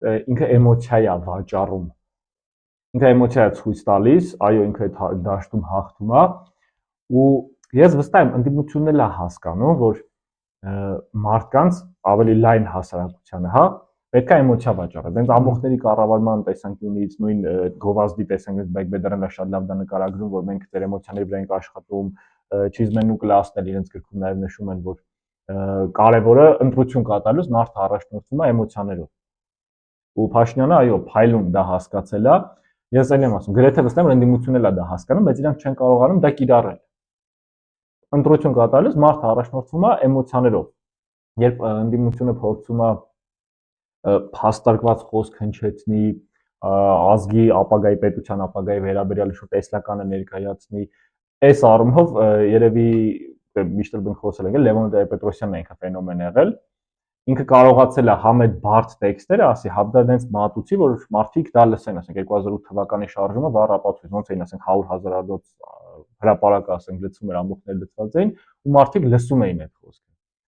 ինքը էմոցիա է վաճառում։ Ինքը էմոցիա է ցույց տալիս, այո, ինքը դաշտում հաղթում է, ու ես վստահ եմ, ընդդիմությունն էլ է հասկանում, որ մարդկանց ավելի լայն հասարակությանը, հա, պետք է էմոցիա վաճառել։ Դենց ամբողջների կառավարման տեսանկյունից, նույն գովազդի տեսանկյունից Բեգբեդարանը շատ լավ դա նկարագրում, որ մենք ձեր էմոցիաների վրա ենք աշխատում, Չիզմենն ու Կլասն էլ իրենց գրքում նաև նշում են, որ կարևորը ընտրություն կատարելուց մարդը առաջնորդվում է էմոցիաներով։ Ու Փաշինյանը, այո, փայլուն դա հասկացել է։ Ես էլ եմ ասում, գրեթե վստահ եմ, ընդդիմությունն էլ է դա հասկանում, բայց իրանք չեն կարողանում դա կիրառել։ Ընտրություն կատարելուց մարդը առաջնորդվում է էմոցիաներով։ Երբ ընդդիմությունը փորձում է փաստարկված խոսք հնչեցնի, ազգի ապագայի, պետության ապագայի վերաբերյալ ինչ-որ տեսլականը ներկայացնի, այս առումով երևի միշտ էլ խոսել ենք, Լևոն Տեր-Պետրոսյանն է ինքը ֆենոմեն եղել։ Ինքը կարողացել է համ այդ բարդ տեքստերը ասի, համ դա դենց մատուցի, որ մարդիկ դա լսեն, ասենք 2008 թվականի շարժումը վառ ապացույց, ոնց էին ասենք 100,000 հրապարակ ասենք լցում էր ամբողջները լցված էին, ու մարդիկ լսում էին այդ խոսքը։